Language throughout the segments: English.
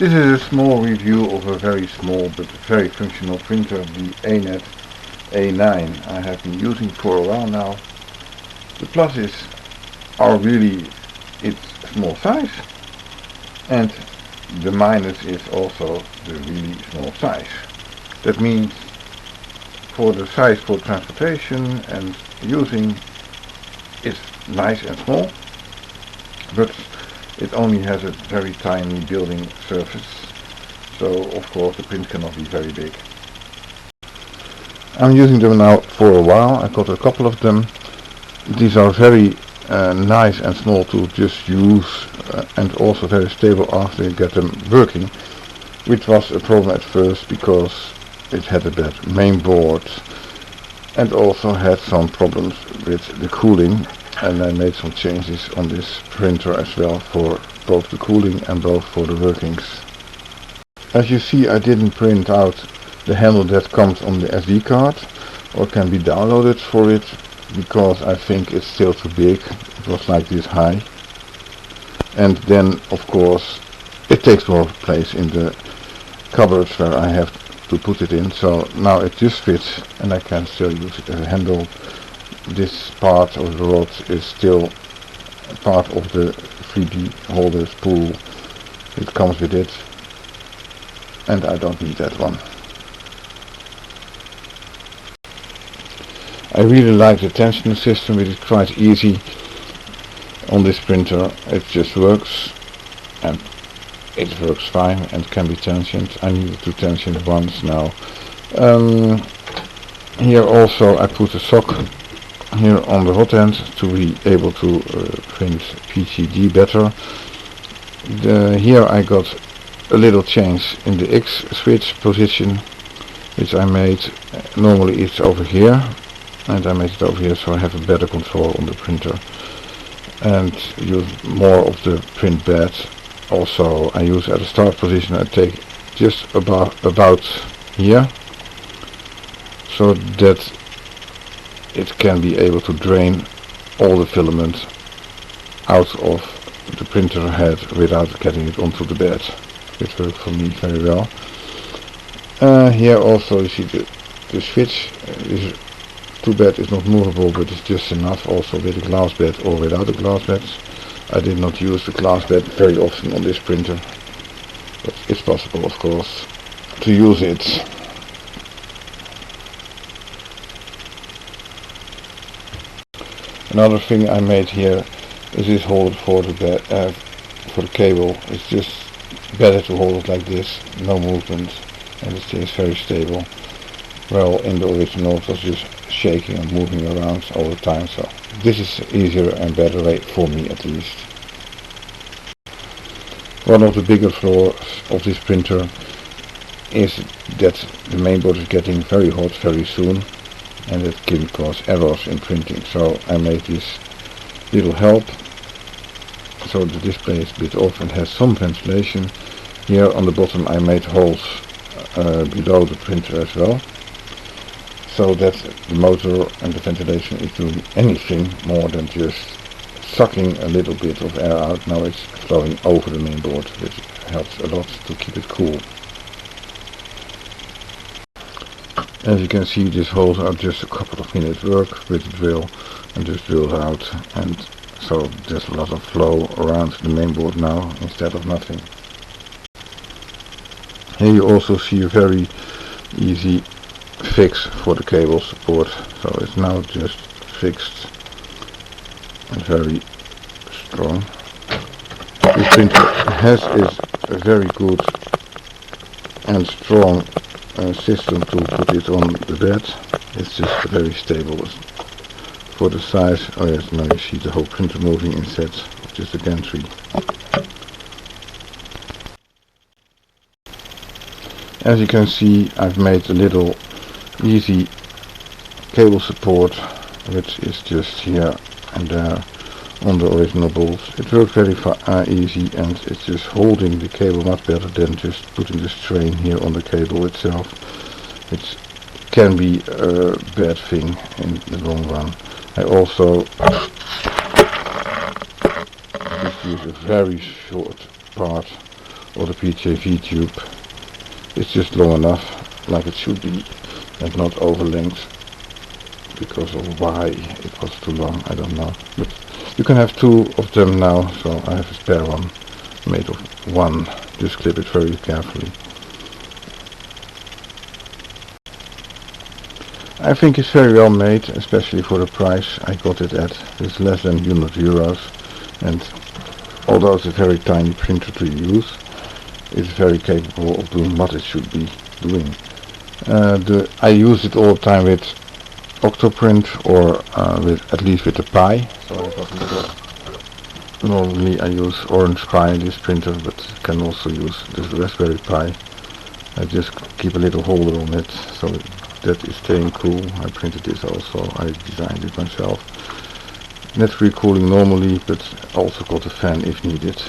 This is a small review of a very small but very functional printer, the Anet A9. I have been using for a while now. The pluses are really its small size, and the minus is also the really small size. That means for the size for transportation and using, it's nice and small, but it only has a very tiny building surface, so of course the print cannot be very big. I'm using them now for a while. I got a couple of them. These are very nice and small to just use, and also very stable after you get them working, which was a problem at first because it had a bad main board and also had some problems with the cooling, and I made some changes on this printer as well for both the cooling and both for the workings. As you see, I didn't print out the handle that comes on the SD card or can be downloaded for it, because I think it's still too big. It was like this high, and then of course it takes more place in the cupboards where I have to put it in, so now it just fits and I can still use it as a handle. This part of the rod is still part of the 3D holder spool. It comes with it, and I don't need that one. I really like the tension system. It is quite easy on this printer. It just works, and it works fine and can be tensioned. I needed to tension it once now. Here also I put a sock here on the hot end to be able to print PCD better. Here I got a little change in the X switch position, which I made. Normally it's over here, and I made it over here so I have a better control on the printer and use more of the print bed. Also I use at the start position, I take just about here, so that it can be able to drain all the filament out of the printer head without getting it onto the bed. It worked for me very well. Here also you see the switch is too bad it's not movable, but it's just enough also with a glass bed or without a glass bed. I did not use the glass bed very often on this printer, but it's possible of course to use it. Another thing I made here is this holder for the cable. It's just better to hold it like this, no movement, and it stays very stable. Well, in the original it was just shaking and moving around all the time, so this is easier and better way for me at least. One of the bigger flaws of this printer is that the mainboard is getting very hot very soon, and it can cause errors in printing. So I made this little help so the display is a bit off and has some ventilation. Here on the bottom I made holes below the printer as well, so that the motor and the ventilation is doing anything more than just sucking a little bit of air out. Now it's flowing over the mainboard, which helps a lot to keep it cool. As you can see, these holes are just a couple of minutes work with the drill and just drilled out, and so there's a lot of flow around the mainboard now instead of nothing. Here you also see a very easy fix for the cable support, so it's now just fixed and very strong. This printer has a very good and strong system to put it on the bed. It's just very stable for the size. Oh yes, now you see the whole printer moving instead of just the gantry. As you can see, I've made a little easy cable support, which is just here and there on the original bolts. It works very easy, and it's just holding the cable much better than just putting the strain here on the cable itself, which can be a bad thing in the long run. I also just use a very short part or the PHV tube. It's just long enough, like it should be, and not over length, because of why it was too long, I don't know. But you can have two of them now, so I have a spare one made of one. Just clip it very carefully. I think it's very well made, especially for the price I got it at. It's less than €100, and although it's a very tiny printer to use, it's very capable of doing what it should be doing. I use it all the time with Octoprint, or at least with the Pi. So I got a little. Normally I use Orange Pi in this printer, but can also use this Raspberry Pi. I just keep a little holder on it, so that is staying cool. I printed this also, I designed it myself. Net free cooling normally, but also got a fan if needed.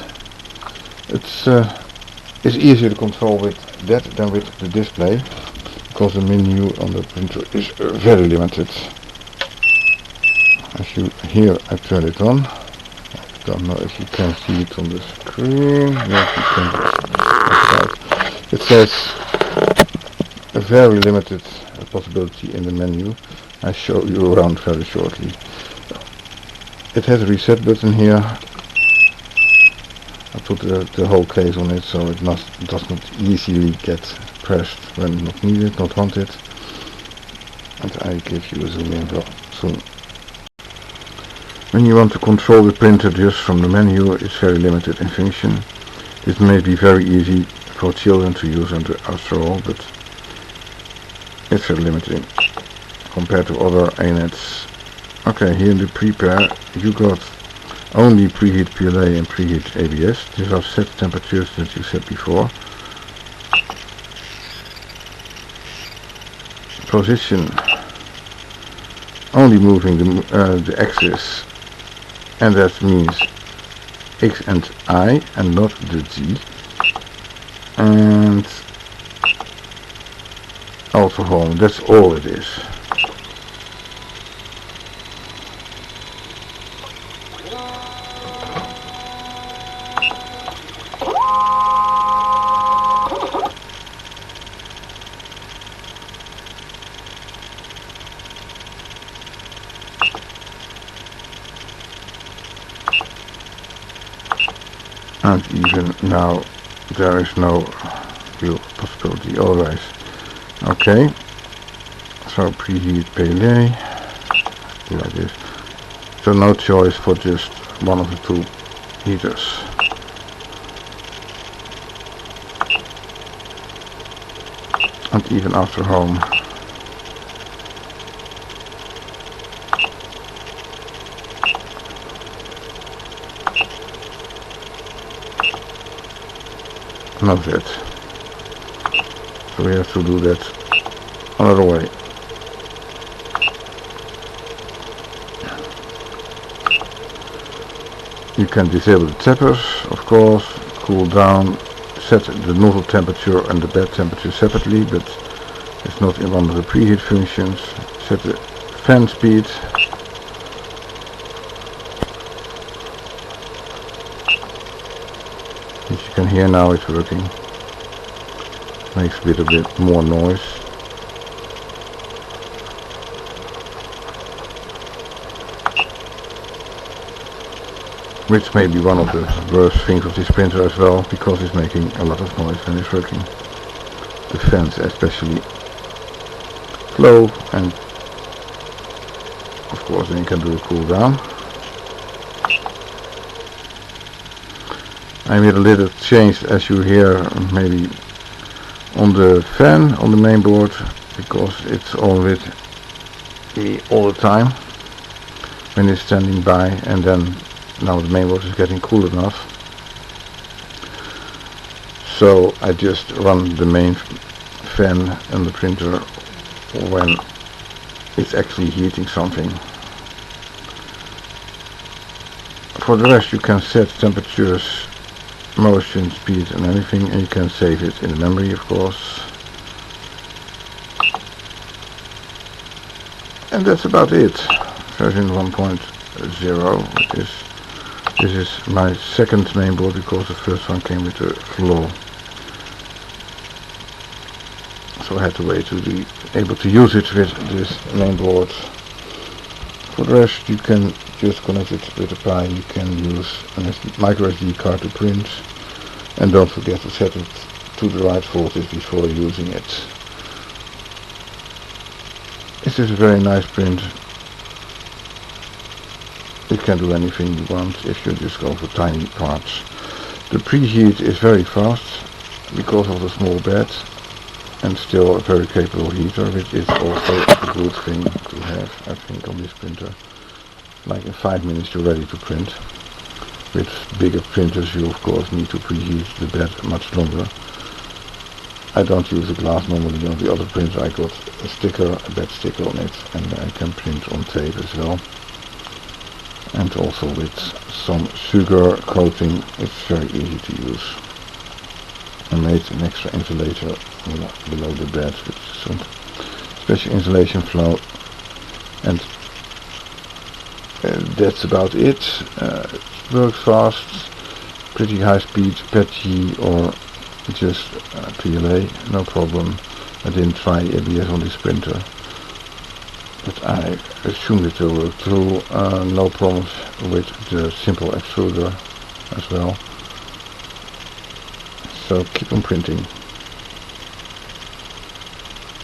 It's easier to control with that than with the display, because the menu on the printer is very limited. As you hear, I turn it on. I don't know if you can see it on the screen. Yes, you can. It says a very limited possibility in the menu. I show you around very shortly. It has a reset button here. I put the whole case on it, so it does not easily get pressed when not needed, not wanted. And I give you a zoom in soon. When you want to control the printer just from the menu, it's very limited in function. It may be very easy for children to use after all, but it's very limiting compared to other Anets. Okay, here in the prepare you got only preheat PLA and preheat ABS. These are set temperatures that you set before. Position, only moving the axis, and that means X and I and not the Z. And also home, that's all it is. And even now there is no real possibility. Always. Okay, so preheat PLA like this. So no choice for just one of the two heaters. And even after home, not that. So we have to do that another way. You can disable the tappers, of course, cool down, set the nozzle temperature and the bed temperature separately, but it's not in one of the preheat functions. Set the fan speed. As you can hear now, it's working. Makes a bit more noise. Which may be one of the worst things of this printer as well, because it's making a lot of noise when it's working. The fans especially. Flow, and of course then you can do a cool down. I made a little change, as you hear, maybe on the fan on the main board, because it's on with me all the time when it's standing by, and then now the main board is getting cool enough, so I just run the main fan on the printer when it's actually heating something. For the rest you can set temperatures, motion, speed and anything, and you can save it in the memory, of course. And that's about it. Version 1.0 is This is my second mainboard because the first one came with a flaw. So I had to wait to be able to use it with this mainboard. For the rest you can just connect it with a Pi. You can use a micro SD card to print, and don't forget to set it to the right voltage before using it. This is a very nice print. You can do anything you want if you just go for tiny parts. The preheat is very fast because of the small bed, and still a very capable heater, which is also a good thing to have, I think, on this printer. Like in 5 minutes you're ready to print. With bigger printers you of course need to preheat the bed much longer. I don't use the glass normally. On the other printer I got a sticker, a bed sticker on it, and I can print on tape as well. And also with some sugar coating, it's very easy to use. I made an extra insulator below the bed with some special insulation flow, and that's about it. It works fast, pretty high speed PETG or just PLA, no problem. I didn't try ABS on this printer, but I assumed it will work through. No problems with the simple extruder as well. So keep on printing.